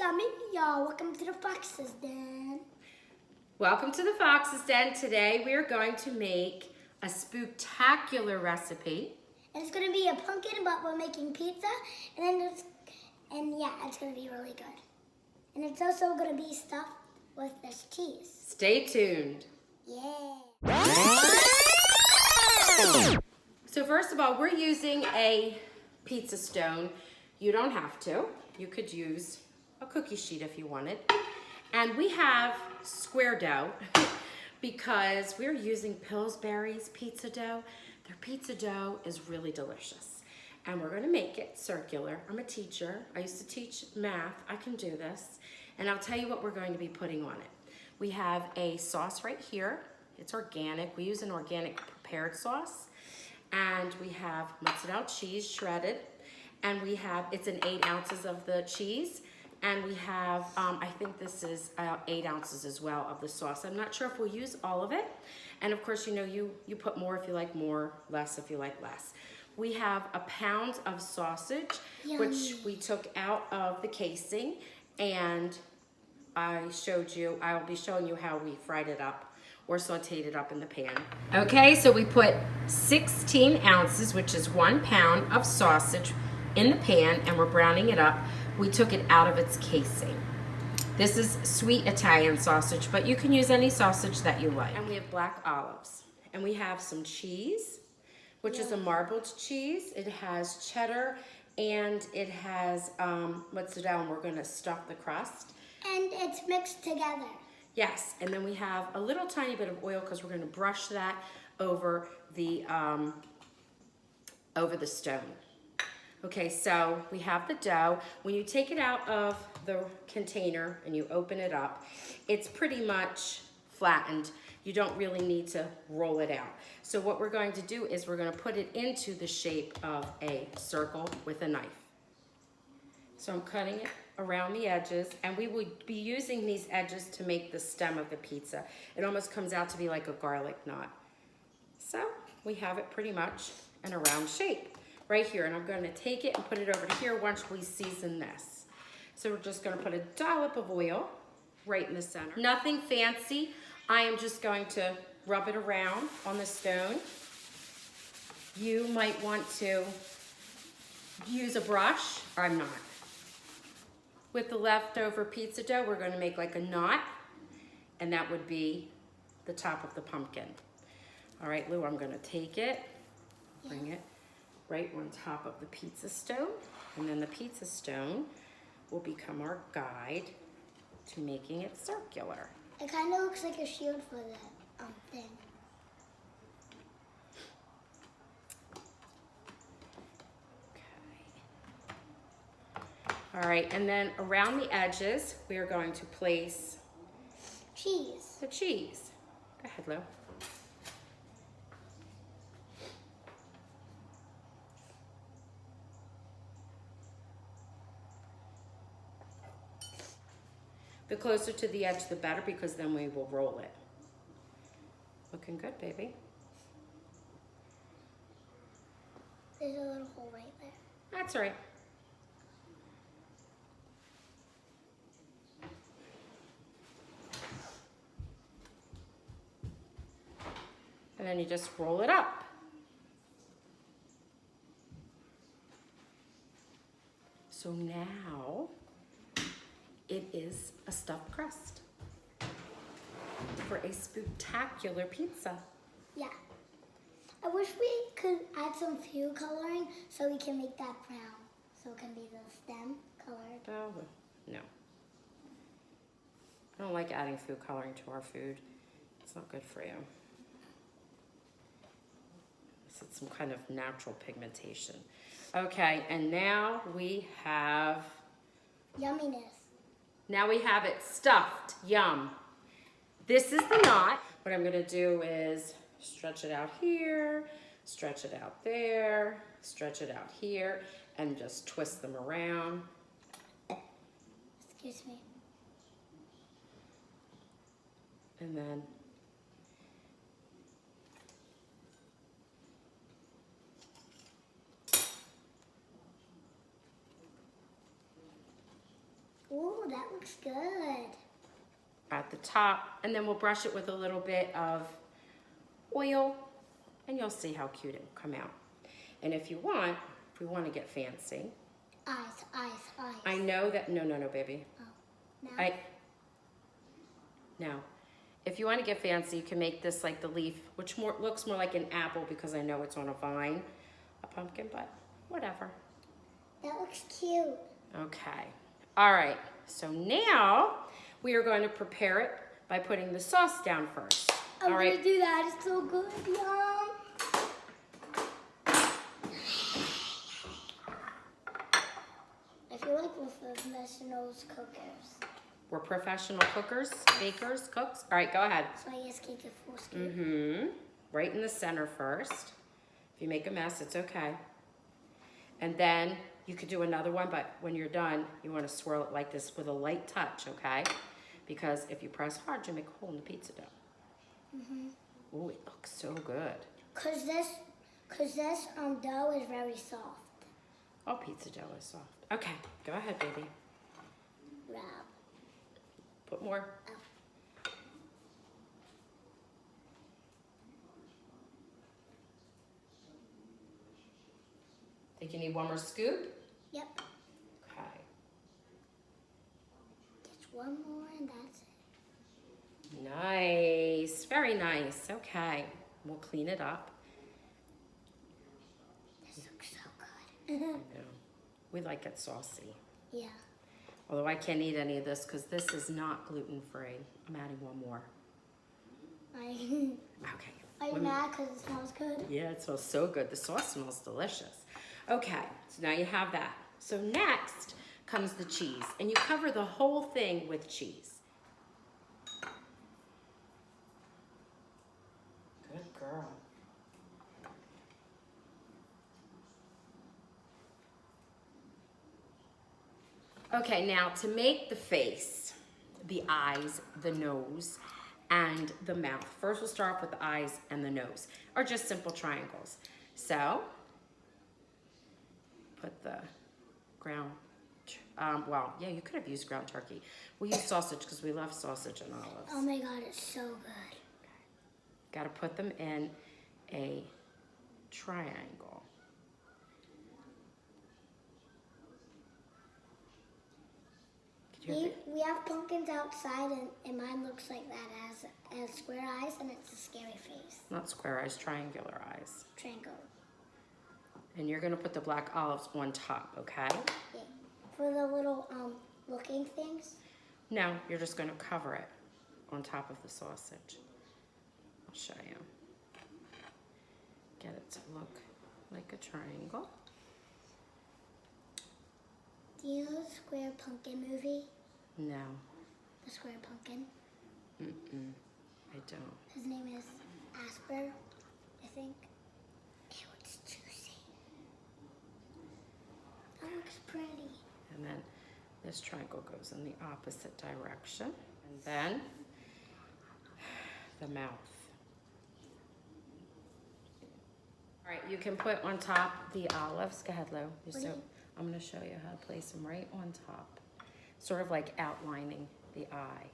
Sammy, y'all. Welcome to the Fox's Den. Welcome to the Fox's Den. Today we are going to make a spooktacular recipe. And it's going to be a pumpkin, but we're making pizza. And yeah, it's going to be really good. And it's also going to be stuffed with this cheese. Stay tuned. Yeah. So first of all, we're using a pizza stone. You don't have to. You could use a cookie sheet if you wanted. And we have square dough because we're using Pillsbury's pizza dough. Their pizza dough is really delicious. And we're gonna make it circular. I'm a teacher. I used to teach math. I can do this. And I'll tell you what we're going to be putting on it. We have a sauce right here. It's organic. We use an organic prepared sauce. And we have mozzarella cheese shredded. And we have, it's in 8 ounces of the cheese. And we have, I think this is 8 ounces as well of the sauce. I'm not sure if we'll use all of it. And of course, you know, you put more if you like more, less if you like less. We have a pound of sausage, Yummy. Which we took out of the casing. And I'll be showing you how we fried it up or sauteed it up in the pan. Okay, so we put 16 ounces, which is 1 pound of sausage in the pan, and we're browning it up. We took it out of its casing. This is sweet Italian sausage, but you can use any sausage that you like. And we have black olives. And we have some cheese, which is a marbled cheese. It has cheddar, and it has mozzarella, and we're gonna stuff the crust. And it's mixed together. Yes, and then we have a little tiny bit of oil because we're gonna brush that over the stone. Okay, so we have the dough. When you take it out of the container and you open it up, it's pretty much flattened. You don't really need to roll it out. So what we're going to do is we're gonna put it into the shape of a circle with a knife. So I'm cutting it around the edges, and we would be using these edges to make the stem of the pizza. It almost comes out to be like a garlic knot. So we have it pretty much in a round shape right here, and I'm going to take it and put it over to here once we season this. So we're just going to put a dollop of oil right in the center. Nothing fancy. I am just going to rub it around on the stone. You might want to use a brush. I'm not. With the leftover pizza dough, we're going to make like a knot, and that would be the top of the pumpkin. All right, Lou, I'm going to take it, bring it right on top of the pizza stone, and then the pizza stone will become our guide to making it circular. It kind of looks like a shield for the thing. All right, and then around the edges, we are going to place cheese. the cheese. Go ahead, Lou. The closer to the edge, the better, because then we will roll it. Looking good, baby. There's a little hole right there. That's all right. And then you just roll it up. So now it is a stuffed crust for a spooktacular pizza. Yeah. I wish we could add some food coloring so we can make that brown. So it can be the stem colored. Oh, no. I don't like adding food coloring to our food. It's not good for you. It's some kind of natural pigmentation. Okay, and now we have... Yumminess. Now we have it stuffed. Yum. This is the knot. What I'm gonna do is stretch it out here, stretch it out there, stretch it out here, and just twist them around. Excuse me. And then Ooh, that looks good. At the top, and then we'll brush it with a little bit of oil, and you'll see how cute it will come out. And if we want to get fancy. Eyes. I know that, no, baby. Oh, no? No. If you want to get fancy, you can make this like the leaf, which looks more like an apple because I know it's on a vine, a pumpkin, but whatever. That looks cute. Okay. All right. So now we are going to prepare it by putting the sauce down first. I'm All right. gonna do that. It's so good, Mom. I feel like we're professional cookers. We're professional cookers, bakers, cooks. All right, go ahead. So I just take a full scoop. Right in the center first. If you make a mess, it's okay. And then you could do another one, but when you're done, you want to swirl it like this with a light touch, okay? Because if you press hard, you make a hole in the pizza dough. Oh, it looks so good. Cause this dough is very soft. Oh, pizza dough is soft. Okay, go ahead, baby. Rub. Put more. Oh. Think you need one more scoop? Yep. Okay. Just one more and that's it. Nice, very nice. Okay, we'll clean it up. This looks so good. I know. We like it saucy. Yeah. Although I can't eat any of this because this is not gluten-free. I'm adding one more. Okay. Are you mad because it smells good? Yeah, it smells so good. The sauce smells delicious. Okay, so now you have that. So next comes the cheese, and you cover the whole thing with cheese. Good girl. Okay, now to make the face, the eyes, the nose, and the mouth. First we'll start off with the eyes and the nose, or just simple triangles. So, put the ground, well, yeah, you could have used ground turkey. We'll use sausage because we love sausage and olives. Oh my God, it's so good. Got to put them in a triangle. We have pumpkins outside, and mine looks like that as square eyes, and it's a scary face. Not square eyes, triangular eyes. Triangle. And you're going to put the black olives on top, okay? Yeah. For the little looking things. No, you're just going to cover it on top of the sausage. I'll show you. Get it to look like a triangle. Do you know the Square Pumpkin movie? No. The Square Pumpkin? I don't. His name is Asper, I think. Ew, it's juicy. That looks pretty. And then this triangle goes in the opposite direction. And then the mouth. All right, you can put on top the olives. Go ahead, Lou. I'm going to show you how to place them right on top. Sort of like outlining the eye.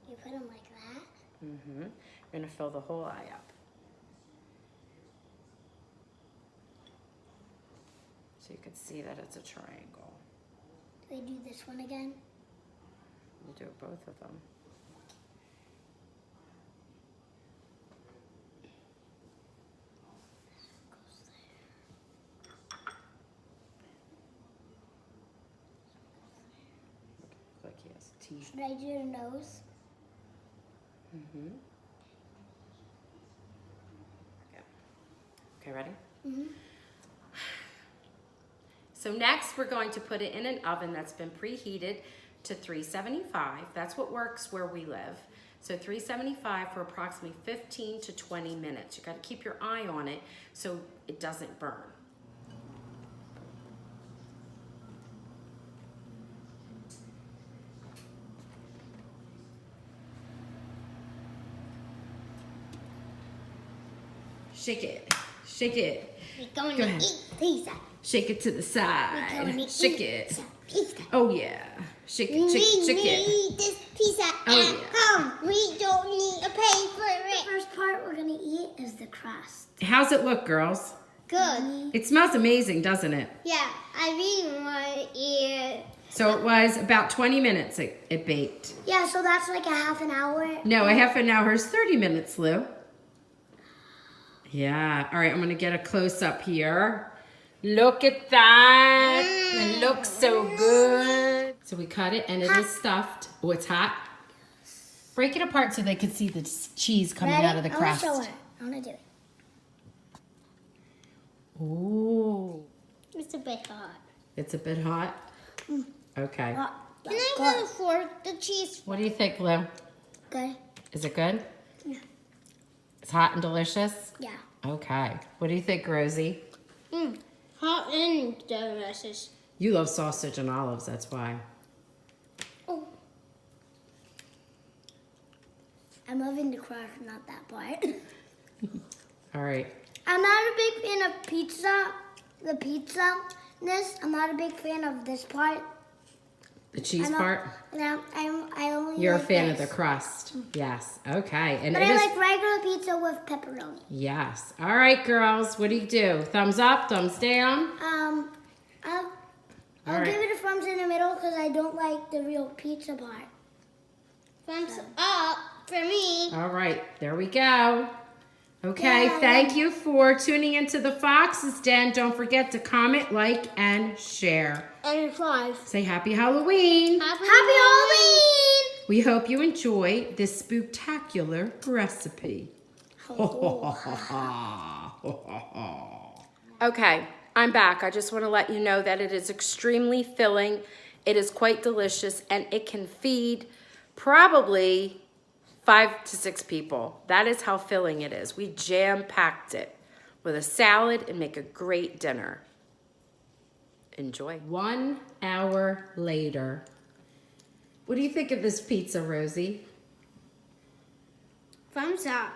You put them like that? You're going to fill the whole eye up. So you can see that it's a triangle. Do I do this one again? You do both of them. Looks like he has teeth. Should I do the nose? Okay, ready? So next we're going to put it in an oven that's been preheated to 375. That's what works where we live. So 375 for approximately 15 to 20 minutes. You got to keep your eye on it so it doesn't burn. Shake it. Shake it. We're going Go to ahead. eat pizza. Shake it to the side. gonna Shake eat it. some pizza. Oh yeah. Shake it, shake it, shake it. eat this pizza Oh, at yeah. home. We don't need to pay for The it. first part we're gonna eat is the crust. How's it look, girls? Good. It smells amazing, doesn't it? Yeah, I really want to eat it. So it was about 20 minutes it baked. Yeah, so that's like a half an hour. No, a half an hour is 30 minutes, Lou. Yeah. All right, I'm going to get a close-up here. Look at that. It looks so good. So we cut it, and it is stuffed. Oh, it's hot. Break it apart so they can see the cheese coming Ready? out of the crust. I wanna show her. I wanna do it. Ooh. It's a bit hot. It's a bit hot? Okay. Oh, Can I get a fork? The cheese. What do you think, Lou? Good. Is it good? Yeah. It's hot and delicious? Yeah. Okay. What do you think, Rosie? Hot and delicious. You love sausage and olives, that's why. Oh. I'm loving the crust, not that part. All right. I'm not a big fan of pizza. The pizza-ness. I'm not a big fan of this part. The cheese I'm part? I only You're a like fan of this. the crust. Yes. Okay. And But it I is. like regular pizza with pepperoni. Yes. All right, girls. What do you do? Thumbs up, thumbs down? I'll All right. give it a thumbs in the middle because I don't like the real pizza part. Thumbs up for me. All right. There we go. Okay. Yeah. Thank you for tuning into the Fox's Den. Don't forget to comment, like, and share. And 5. Say happy Halloween. Happy Halloween! We hope you enjoy this spooktacular recipe. Okay, I'm back. I just want to let you know that it is extremely filling. It is quite delicious, and it can feed probably 5 to 6 people. That is how filling it is. We jam-packed it with a salad and make a great dinner. Enjoy. 1 hour later. What do you think of this pizza, Rosie? Thumbs up.